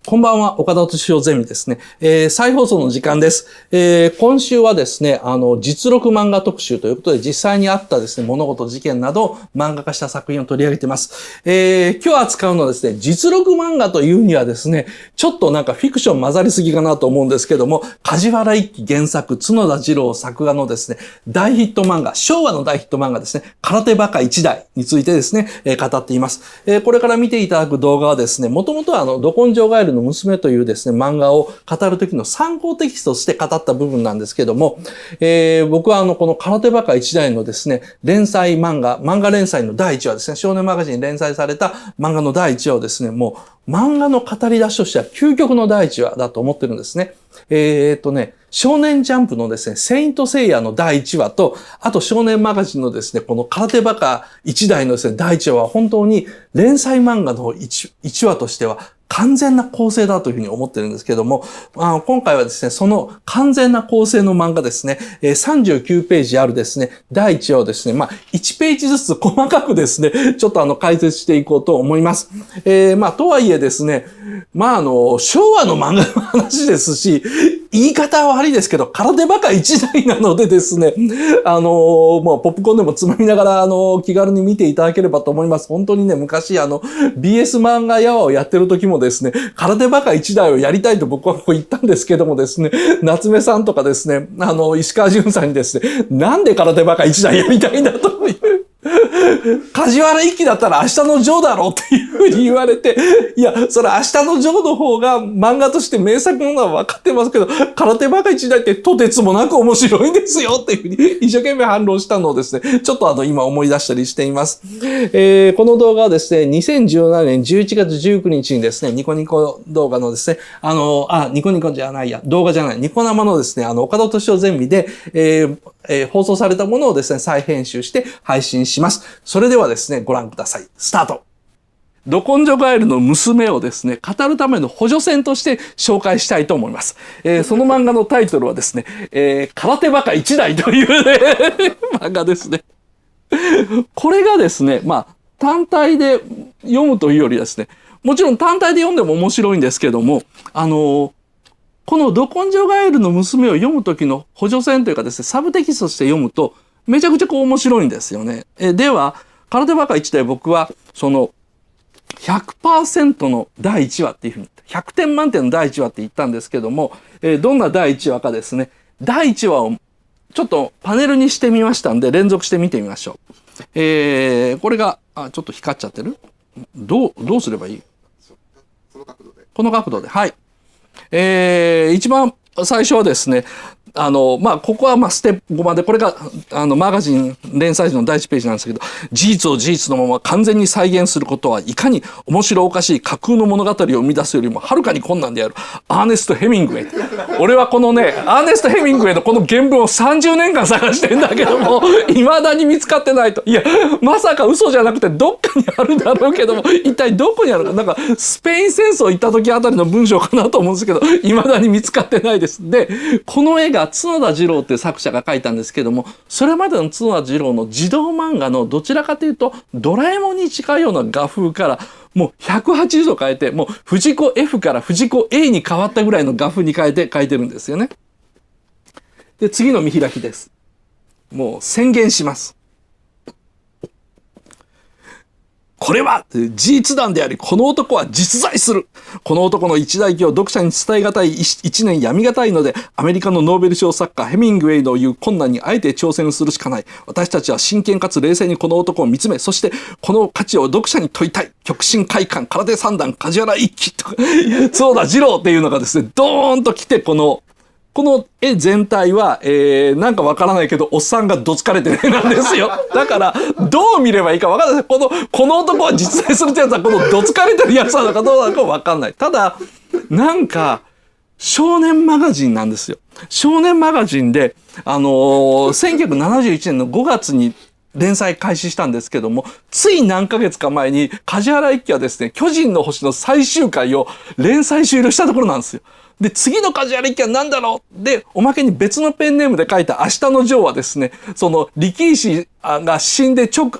こんばんは、岡田敏夫ゼミですね。再放送の時間です。今週はですね、実録漫画特集ということで、実際にあったですね、物事、事件などを漫画化した作品を取り上げています。今日扱うのはですね、実録漫画というにはですね、ちょっとなんかフィクション混ざりすぎかなと思うんですけども、梶原一騎原作、角田二郎作画のですね、大ヒット漫画、昭和の大ヒット漫画ですね、空手バカ一代についてですね、語っています。これから見ていただく動画はですね、もともとはど根性ガエルの娘というですね、漫画を語る時の参考テキストとして語った部分なんですけども、僕はこの空手バカ一代のですね、漫画連載の第1話ですね、少年マガジンに連載された漫画の第1話をですね、もう漫画の語り出しとしては究極の第1話だと思ってるんですね。少年ジャンプのですね、セイントセイヤの第1話と、あと少年マガジンのですね、この空手バカ一代のですね、第1話は本当に連載漫画の 1話としては完全な構成だというふうに思ってるんですけども、今回はですね、その完全な構成の漫画ですね、39ページあるですね、第1話をですね、1ページずつ細かくですね、ちょっと解説していこうと思います。とはいえですね、昭和の漫画の話ですし、言い方は悪いですけど、空手バカ一代なのでですね、ポップコーンでもつまみながら、気軽に見ていただければと思います。本当にね、昔、BS 漫画ヤワをやってる時もですね、空手バカ一代をやりたいと僕はこう言ったんですけどもですね、夏目さんとかですね、石川淳さんにですね、なんで空手バカ一代やりたいんだという、梶原一騎だったら明日のジョーだろうっていうふうに言われて、いや、それ明日のジョーの方が漫画として名作なのは分かってますけど、空手バカ一代ってとてつもなく面白いんですよっていうふうに一生懸命反論したのをですね、ちょっと今思い出したりしています。この動画はですね、2017年11月19日にですね、ニコニコ動画のですね、ニコニコじゃないや、動画じゃない、ニコ生のですね、岡田敏夫ゼミで、放送されたものをですね、再編集して配信します。それではですね、ご覧ください。スタート。ど根性ガエルの娘をですね、語るための補助線として紹介したいと思います。その漫画のタイトルはですね、空手バカ一代というね、漫画ですね。これがですね、単体で読むというよりですね、もちろん単体で読んでも面白いんですけども、このど根性ガエルの娘を読む時の補助線というかですね、サブテキストとして読むと、めちゃくちゃ面白いんですよね。では、空手バカ一代僕は、その、100% の第1話っていうふうに、100点満点の第1話って言ったんですけども、どんな第1話かですね、第1話をちょっとパネルにしてみましたんで、連続して見てみましょう。これが、ちょっと光っちゃってる？どうすればいい？この角度で。はい。一番最初はですね、ここはステップ5まで、これが、マガジン連載時の第1ページなんですけど、事実を事実のまま完全に再現することはいかに面白おかしい架空の物語を生み出すよりもはるかに困難である。アーネスト・ヘミングウェイ。俺はこのね、アーネスト・ヘミングウェイのこの原文を30年間探してんだけども、未だに見つかってないと。いや、まさか嘘じゃなくてどっかにあるだろうけども、一体どこにあるか。なんか、スペイン戦争行った時あたりの文章かなと思うんですけど、未だに見つかってないです。で、この絵が角田二郎っていう作者が書いたんですけども、それまでの角田二郎の児童漫画のどちらかというとドラえもんに近いような画風からもう180度変えて、もう藤子 F から藤子 A に変わったぐらいの画風に変えて書いてるんですよね。で、次の見開きです。もう宣言します。これは事実談であり、この男は実在する。この男の一代記を読者に伝えがたい一年闇がたいので、アメリカのノーベル賞作家ヘミングウェイの言う困難にあえて挑戦するしかない。私たちは真剣かつ冷静にこの男を見つめ、そしてこの価値を読者に問いたい。極真快感、空手三段、梶原一騎とか、そうだ、二郎っていうのがですね、ドーンと来て、この絵全体は、なんかわからないけど、おっさんがどつかれてる絵なんですよ。だから、どう見ればいいかわからない。この男は実在するってやつは、このどつかれてるやつなのかどうなのかわかんない。ただ、なんか、少年マガジンなんですよ。少年マガジンで、1971年の5月に連載開始したんですけども、つい何ヶ月か前に、梶原一騎はですね、巨人の星の最終回を連載終了したところなんですよ。で、次の梶原一騎は何だろうで、おまけに別のペンネームで書いた明日のジョーはですね、その力石が死んでちょっ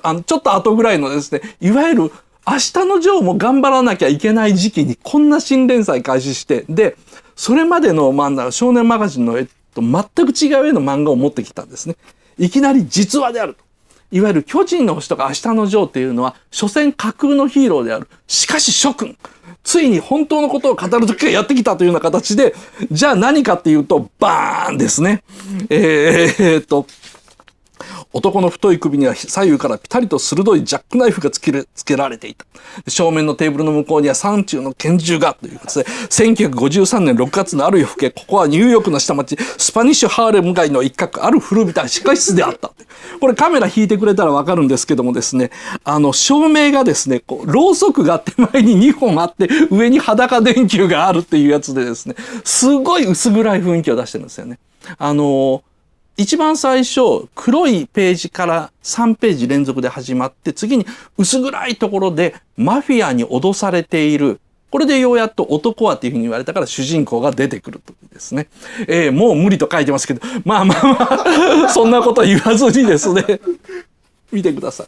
と後ぐらいのですね、いわゆる明日のジョーも頑張らなきゃいけない時期にこんな新連載開始して、で、それまでの少年マガジンの絵と全く違う絵の漫画を持ってきたんですね。いきなり実話であると。いわゆる巨人の星とか明日のジョーっていうのは、所詮架空のヒーローである。しかし諸君、ついに本当のことを語る時がやってきたというような形で、じゃあ何かっていうと、バーンですね。男の太い首には左右からピタリと鋭いジャックナイフがつけられていた。正面のテーブルの向こうには山中の拳銃がということで、1953年6月のある夜更け、ここはニューヨークの下町、スパニッシュハーレム街の一角、ある古びた地下室であった。これカメラ引いてくれたらわかるんですけどもですね、照明がですね、ろうそくが手前に2本あって、上に裸電球があるっていうやつでですね、すごい薄暗い雰囲気を出してるんですよね。一番最初、黒いページから3ページ連続で始まって、次に薄暗いところでマフィアに脅されている。これでようやっと男はっていうふうに言われたから主人公が出てくるというですね。もう無理と書いてますけど、まあ、そんなこと言わずにですね、見てくださ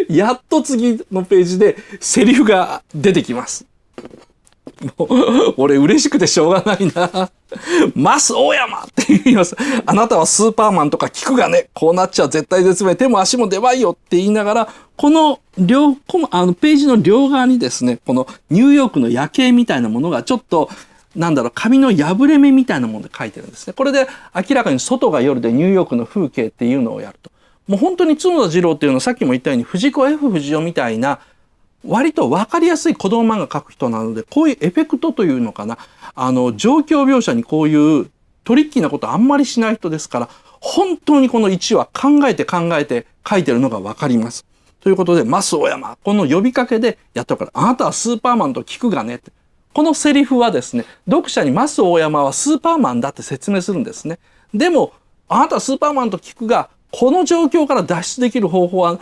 い。やっと次のページでセリフが出てきます。もう俺嬉しくてしょうがないな。マス大山って言います。あなたはスーパーマンとか聞くがね、こうなっちゃ絶対絶命、手も足も出ばいよって言いながら、このページの両側にですね、このニューヨークの夜景みたいなものがちょっと、紙の破れ目みたいなもので書いてるんですね。これで明らかに外が夜でニューヨークの風景っていうのをやると。もう本当に角田二郎っていうのはさっきも言ったように藤子 F 不二雄みたいな割と分かりやすい子供漫画描く人なので、こういうエフェクトというのかな、状況描写にこういうトリッキーなことあんまりしない人ですから、本当にこの1話考えて書いてるのが分かります。ということで、マス大山、この呼びかけでやったから、あなたはスーパーマンと聞くがねって。このセリフはですね、読者にマス大山はスーパーマンだって説明するんですね。でも、あなたはスーパーマンと聞くが、この状況から脱出できる方法は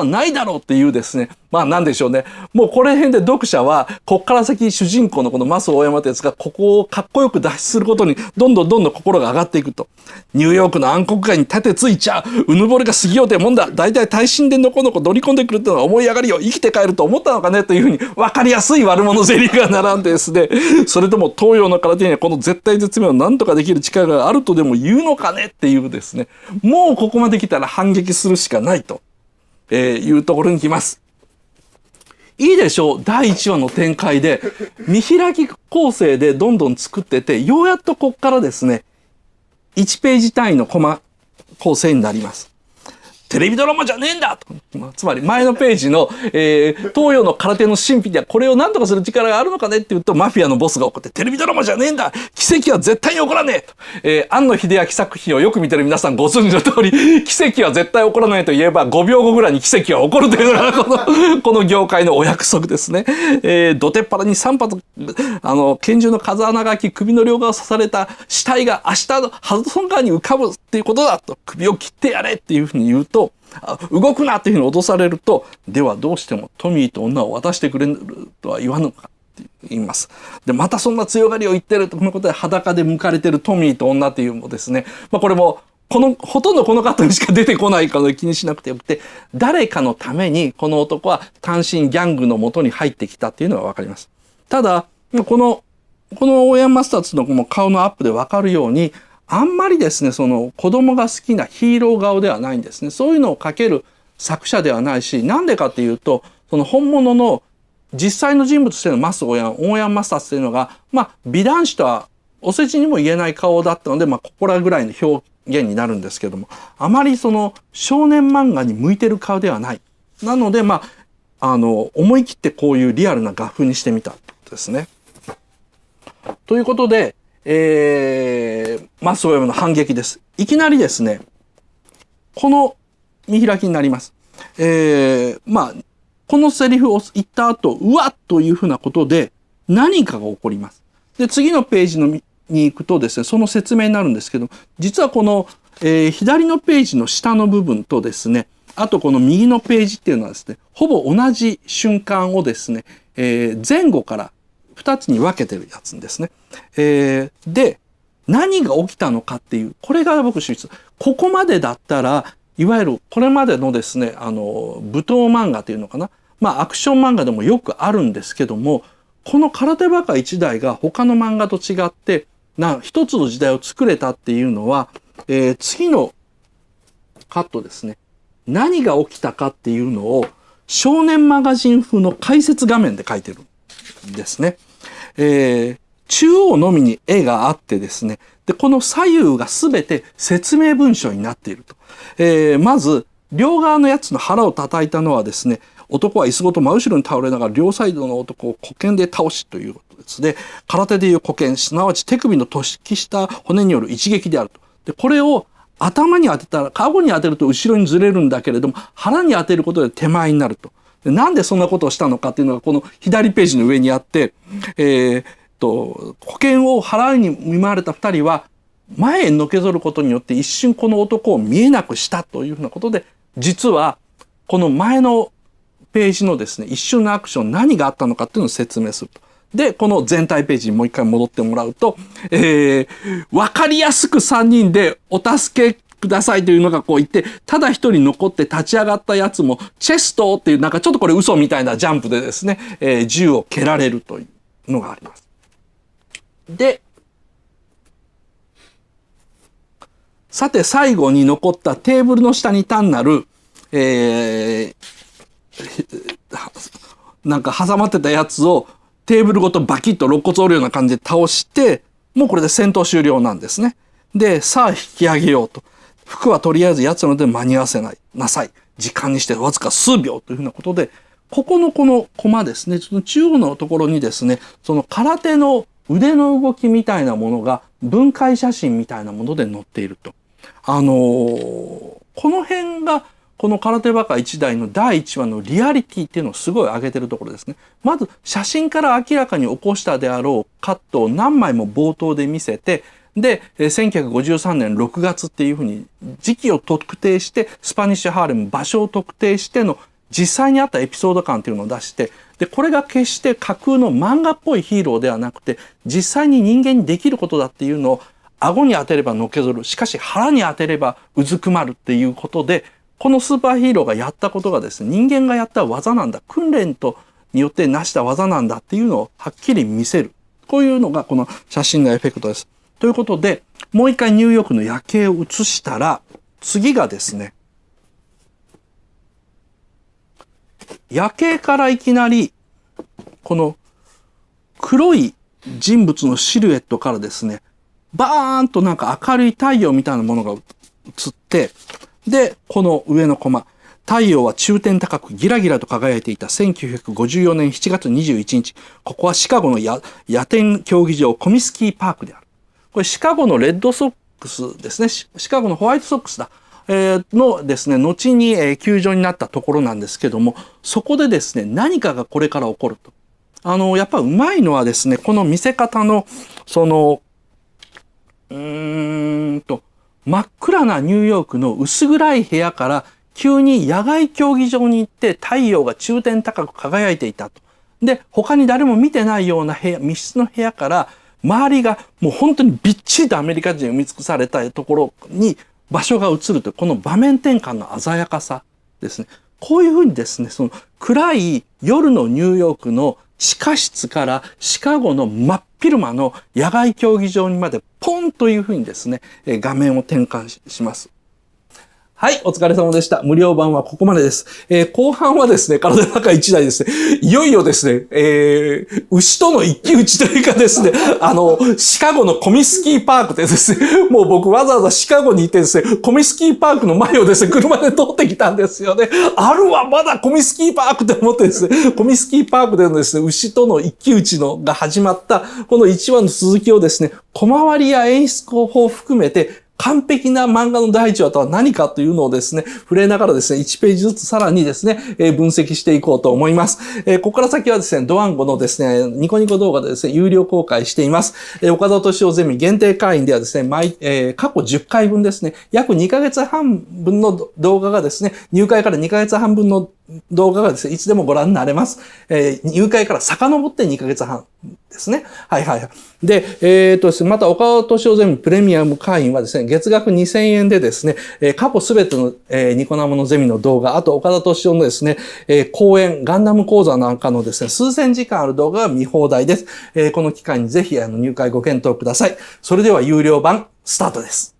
ないだろうっていうですね。まあなんでしょうね。もうこれ辺で読者は、こっから先主人公のこのマス大山ってやつが、ここをかっこよく脱出することに、どんどん心が上がっていくと。ニューヨークの暗黒街に立てついちゃう。うぬぼれが過ぎようてもんだ。だいたい耐震でのこのこ乗り込んでくるってのは思い上がりよ。生きて帰ると思ったのかねというふうに、分かりやすい悪者ゼリフが並んでですね。それとも東洋の空手にはこの絶対絶命を何とかできる力があるとでも言うのかねっていうですね。もうここまで来たら反撃するしかないと、いうところに来ます。いいでしょう。第1話の展開で見開き構成でどんどん作ってて、ようやっとこっからですね、1ページ単位のコマ構成になります。テレビドラマじゃねえんだと。つまり前のページの、東洋の空手の神秘ではこれを何とかする力があるのかねって言うと、マフィアのボスが怒って、テレビドラマじゃねえんだ、奇跡は絶対に起こらねえと。庵野秀明作品をよく見てる皆さんご存知の通り、奇跡は絶対起こらないと言えば5秒後ぐらいに奇跡は起こるというのがこの業界のお約束ですね。どてっぱらに3発拳銃の風穴が開き、首の両側を刺された死体が明日のハドソン川に浮かぶっていうことだと、首を切ってやれっていうふうに言うと、動くなっていうふうに脅されると、ではどうしてもトミーと女を渡してくれるとは言わぬのかって言います。で、またそんな強がりを言ってると、このことで裸で向かれてるトミーと女っていうのもですね、これもほとんどこの方にしか出てこないから気にしなくてよくて、誰かのためにこの男は単身ギャングの元に入ってきたっていうのがわかります。ただ、この大山マスターズの顔のアップでわかるように、あんまりですね、子供が好きなヒーロー顔ではないんですね。そういうのを描ける作者ではないし、なんでかっていうと、本物の実際の人物としての大山マスターズというのが、美男子とはお世辞にも言えない顔だったので、ここらぐらいの表現になるんですけども、あまり少年漫画に向いてる顔ではない。なので、思い切ってこういうリアルな画風にしてみたってことですね。ということで、マス大山の反撃です。いきなりですね、この見開きになります。このセリフを言った後、うわっというふうなことで何かが起こります。で、次のページに行くとですね、その説明になるんですけど、実はこの、左のページの下の部分とですね、あとこの右のページっていうのはですね、ほぼ同じ瞬間をですね、前後から2つに分けてるやつですね。で、何が起きたのかっていう、これが僕知りたい。ここまでだったら、いわゆるこれまでのですね、武闘漫画というのかな。アクション漫画でもよくあるんですけども、この空手バカ一代が他の漫画と違って、一つの時代を作れたっていうのは、次のカットですね。何が起きたかっていうのを少年マガジン風の解説画面で書いてるんですね。中央のみに絵があってですね。で、この左右がすべて説明文書になっていると。まず、両側のやつの腹を叩いたのはですね、男は椅子ごと真後ろに倒れながら両サイドの男を虎拳で倒しということですね。空手でいう虎拳、すなわち手首の突起した骨による一撃であると。で、これを頭に当てたら、顎に当てると後ろにずれるんだけれども、腹に当てることで手前になると。で、なんでそんなことをしたのかっていうのがこの左ページの上にあって、保険を払いに見舞われた二人は前へのけぞることによって一瞬この男を見えなくしたというふうなことで、実はこの前のページのですね、一瞬のアクション何があったのかっていうのを説明すると。で、この全体ページにもう一回戻ってもらうと、わかりやすく3人でお助けくださいというのがこう言って、ただ一人残って立ち上がったやつも、チェストっていうなんかちょっとこれ嘘みたいなジャンプでですね、銃を蹴られるというのがあります。で、さて最後に残ったテーブルの下に単なる、なんか挟まってたやつをテーブルごとバキッと肋骨折るような感じで倒して、もうこれで戦闘終了なんですね。で、さあ引き上げようと。服はとりあえず奴らで間に合わせなさい。時間にしてわずか数秒というふうなことで、ここのコマですね、その中央のところにですね、その空手の腕の動きみたいなものが分解写真みたいなもので載っていると。この辺がこの空手バカ一代の第1話のリアリティっていうのをすごい上げてるところですね。まず写真から明らかに起こしたであろうカットを何枚も冒頭で見せて、で、1953年6月っていうふうに時期を特定して、スパニッシュハーレム場所を特定しての実際にあったエピソード感っていうのを出して、で、これが決して架空の漫画っぽいヒーローではなくて、実際に人間にできることだっていうのを、顎に当てればのけぞる、しかし腹に当てればうずくまるっていうことで、このスーパーヒーローがやったことがですね、人間がやった技なんだ、訓練によって成した技なんだっていうのをはっきり見せる。こういうのがこの写真のエフェクトです。ということで、もう一回ニューヨークの夜景を映したら、次がですね、夜景からいきなり、この黒い人物のシルエットからですね、バーンとなんか明るい太陽みたいなものが映って、で、この上のコマ、太陽は中天高くギラギラと輝いていた1954年7月21日、ここはシカゴの野天競技場コミスキーパークである。これシカゴのレッドソックスですね。シカゴのホワイトソックスだ。のですね、後に球場になったところなんですけども、そこでですね、何かがこれから起こると。やっぱうまいのはですね、この見せ方の、真っ暗なニューヨークの薄暗い部屋から急に野外競技場に行って太陽が中天高く輝いていたと。で、他に誰も見てないような部屋、密室の部屋から周りがもう本当にびっちりとアメリカ人に埋め尽くされたところに場所が映るというこの場面転換の鮮やかさですね。こういうふうにですね、その暗い夜のニューヨークの地下室からシカゴの真っ昼間の野外競技場にまでポンというふうにですね、画面を転換します。はい、お疲れ様でした。無料版はここまでです。後半はですね、体の中一台ですね、いよいよですね、牛との一騎打ちというかですね、シカゴのコミスキーパークでですね、もう僕わざわざシカゴに行ってですね、コミスキーパークの前をですね、車で通ってきたんですよね。あるわ、まだコミスキーパークって思ってですね、コミスキーパークでのですね、牛との一騎打ちが始まった、この1話の続きをですね、小回りや演出法を含めて、完璧な漫画の第1話とは何かというのをですね、触れながらですね、1ページずつさらにですね、分析していこうと思います。ここから先はですね、ドワンゴのですね、ニコニコ動画でですね、有料公開しています。岡田敏夫ゼミ限定会員ではですね、過去10回分ですね、約2ヶ月半分の動画がですね、入会から2ヶ月半分の動画がですね、いつでもご覧になれます。入会から遡って2ヶ月半ですね。はいはい。で、ですね、また岡田敏夫ゼミプレミアム会員はですね、月額2000円でですね、過去すべての、ニコ生のゼミの動画、あと岡田敏夫のですね、講演、ガンダム講座なんかのですね、数千時間ある動画が見放題です。この機会にぜひ入会ご検討ください。それでは有料版スタートです。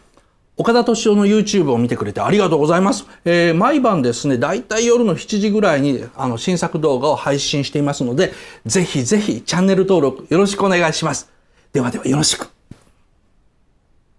岡田敏夫の YouTube を見てくれてありがとうございます。毎晩ですね、だいたい夜の7時ぐらいに新作動画を配信していますので、ぜひぜひチャンネル登録よろしくお願いします。ではではよろしく。